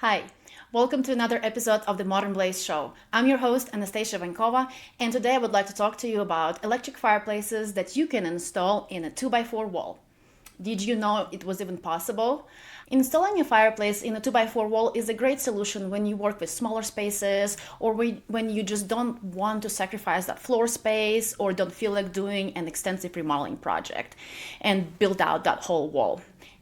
Hi, welcome to another episode of the Modern Blaze Show. I'm your host, Anastasia Vankova, and today I would like to talk to you about electric fireplaces that you can install in a 2x4 wall. Did you know it was even possible? Installing a fireplace in a 2x4 wall is a great solution when you work with smaller spaces or when you just don't want to sacrifice that floor space or don't feel like doing an extensive remodeling project and build out that whole wall.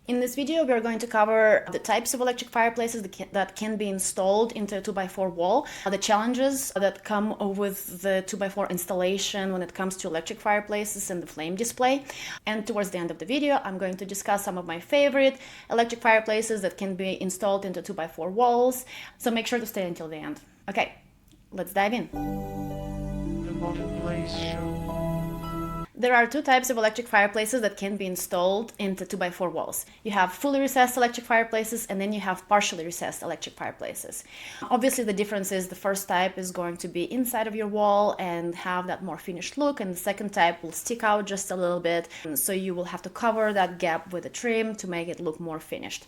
In this video, we are going to cover the types of electric fireplaces that can be installed into a 2x4 wall, the challenges that come with the 2x4 installation when it comes to electric fireplaces and the flame display. And towards the end of the video, I'm going to discuss some of my favorite electric fireplaces that can be installed into 2x4 walls. So make sure to stay until the end. Okay, let's dive in. The Modern Blaze Show. There are two types of electric fireplaces that can be installed into 2x4 walls. You have fully recessed electric fireplaces, and then you have partially recessed electric fireplaces. Obviously, the difference is the first type is going to be inside of your wall and have that more finished look, and the second type will stick out just a little bit, so you will have to cover that gap with a trim to make it look more finished.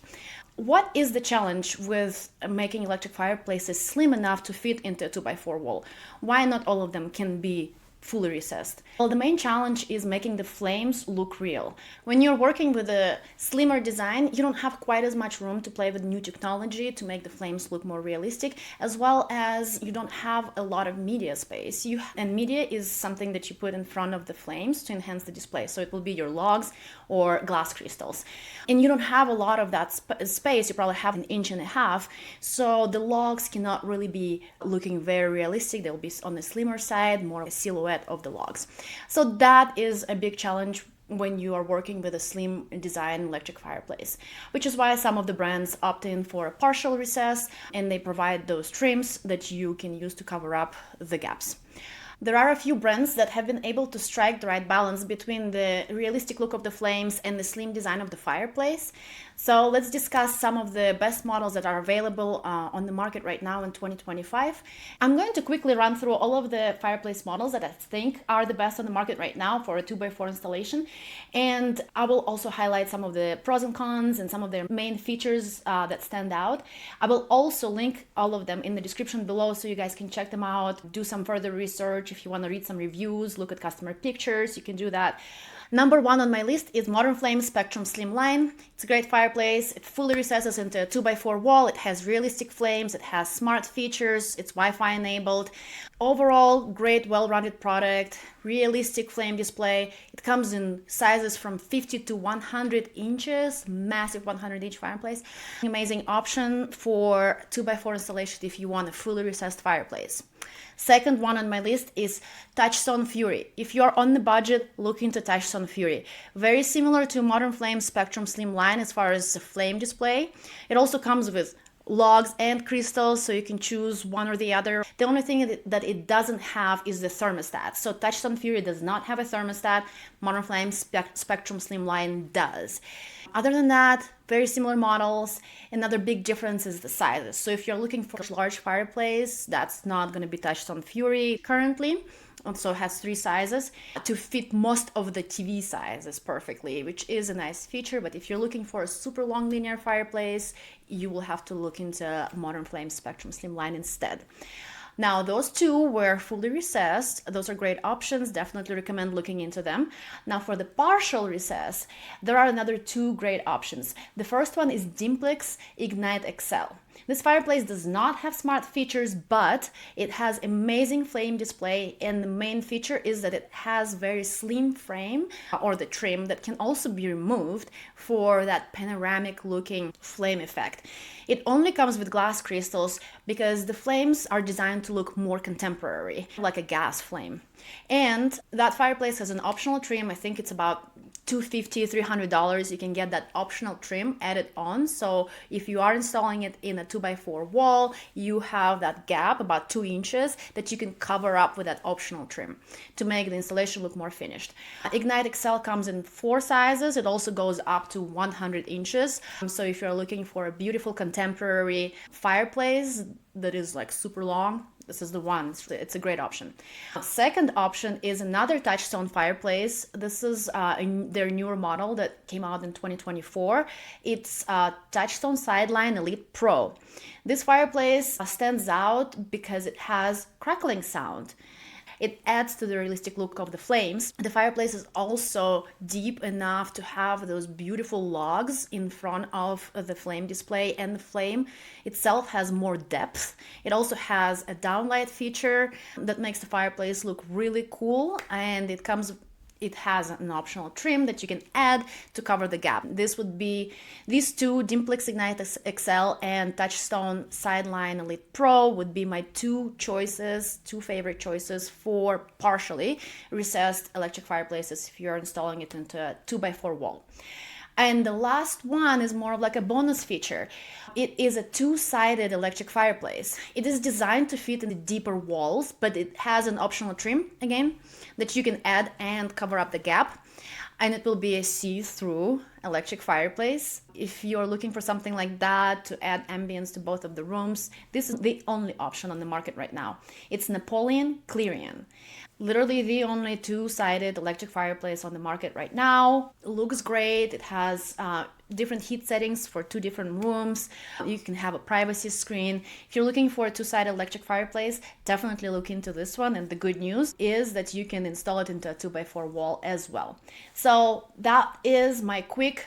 What is the challenge with making electric fireplaces slim enough to fit into a 2x4 wall? Why not all of them can be fully recessed? Well, the main challenge is making the flames look real. When you're working with a slimmer design, you don't have quite as much room to play with new technology to make the flames look more realistic, as well as you don't have a lot of media space. And media is something that you put in front of the flames to enhance the display. So it will be your logs or glass crystals. And you don't have a lot of that space. You probably have 1.5 inches. So the logs cannot really be looking very realistic. They'll be on the slimmer side, more of a silhouette of the logs. So that is a big challenge when you are working with a slim design electric fireplace, which is why some of the brands opt in for a partial recess, and they provide those trims that you can use to cover up the gaps. There are a few brands that have been able to strike the right balance between the realistic look of the flames and the slim design of the fireplace. So let's discuss some of the best models that are available on the market right now in 2025. I'm going to quickly run through all of the fireplace models that I think are the best on the market right now for a 2x4 installation. And I will also highlight some of the pros and cons and some of their main features that stand out. I will also link all of them in the description below so you guys can check them out, do some further research. If you want to read some reviews, look at customer pictures, you can do that. Number one on my list is Modern Flames Spectrum Slimline. It's a great fireplace. It fully recesses into a 2x4 wall. It has realistic flames. It has smart features. It's Wi-Fi enabled. Overall, great, well-rounded product. Realistic flame display. It comes in sizes from 50 to 100 inches. Massive 100-inch fireplace. Amazing option for 2x4 installation if you want a fully recessed fireplace. Second one on my list is Touchstone Fury. If you're on the budget, look into Touchstone Fury. Very similar to Modern Flames Spectrum Slimline as far as the flame display. It also comes with logs and crystals, so you can choose one or the other. The only thing that it doesn't have is the thermostat. So Touchstone Fury does not have a thermostat. Modern Flames Spectrum Slimline does. Other than that, very similar models. Another big difference is the sizes. So if you're looking for a large fireplace, that's not going to be Touchstone Fury currently. Also has 3 sizes to fit most of the TV sizes perfectly, which is a nice feature. But if you're looking for a super long linear fireplace, you will have to look into Modern Flames Spectrum Slimline instead. Now, those two were fully recessed. Those are great options. Definitely recommend looking into them. Now, for the partial recess, there are another 2 great options. The first one is Dimplex Ignite XL. This fireplace does not have smart features, but it has amazing flame display, and the main feature is that it has very slim frame or the trim that can also be removed for that panoramic looking flame effect. It only comes with glass crystals because the flames are designed to look more contemporary, like a gas flame. And that fireplace has an optional trim. I think it's about $250, $300. You can get that optional trim added on. So if you are installing it in a 2x4 wall, you have that gap about 2 inches that you can cover up with that optional trim to make the installation look more finished. Ignite XL comes in 4 sizes. It also goes up to 100 inches. So if you're looking for a beautiful contemporary fireplace that is like super long, this is the one. It's a great option. Second option is another Touchstone fireplace. This is their newer model that came out in 2024. It's Touchstone Sideline Elite Pro. This fireplace stands out because it has crackling sound. It adds to the realistic look of the flames. The fireplace is also deep enough to have those beautiful logs in front of the flame display, and the flame itself has more depth. It also has a downlight feature that makes the fireplace look really cool, and it has an optional trim that you can add to cover the gap. This would be these two, Dimplex Ignite XL and Touchstone Sideline Elite Pro, would be my two favorite choices for partially recessed electric fireplaces if you're installing it into a 2x4 wall. And the last one is more of like a bonus feature. It is a two-sided electric fireplace. It is designed to fit in the deeper walls, but it has an optional trim, again, that you can add and cover up the gap. And it will be a see-through electric fireplace. If you're looking for something like that to add ambience to both of the rooms, this is the only option on the market right now. It's Napoleon CLEARion. Literally the only two-sided electric fireplace on the market right now. It looks great. It has different heat settings for two different rooms. You can have a privacy screen. If you're looking for a two-sided electric fireplace, definitely look into this one. And the good news is that you can install it into a 2x4 wall as well. So that is my quick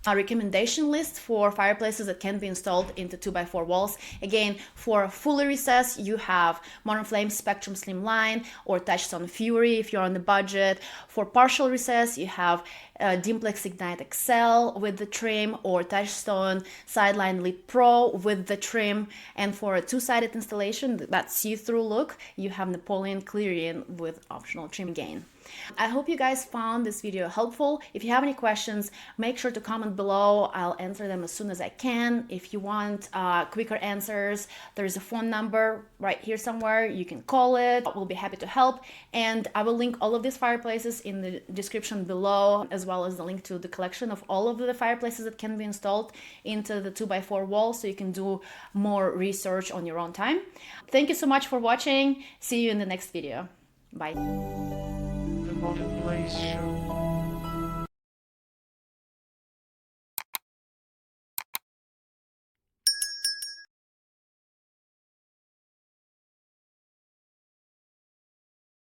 recommendation list for fireplaces that can be installed into 2x4 walls. Again, for fully recessed, you have Modern Flames Spectrum Slimline or Touchstone Fury if you're on the budget. For partial recess, you have Dimplex Ignite XL with the trim, or Touchstone Sideline Elite Pro with the trim. And for a two-sided installation, that see-through look, you have Napoleon CLEARion with optional trim again. I hope you guys found this video helpful. If you have any questions, make sure to comment below. I'll answer them as soon as I can. If you want quicker answers, there's a phone number right here somewhere. You can call it. We'll be happy to help. And I will link all of these fireplaces in the description below, as well as the link to the collection of all of the fireplaces that can be installed into the 2x4 wall, so you can do more research on your own time. Thank you so much for watching. See you in the next video. Bye. The Modern Flames Show.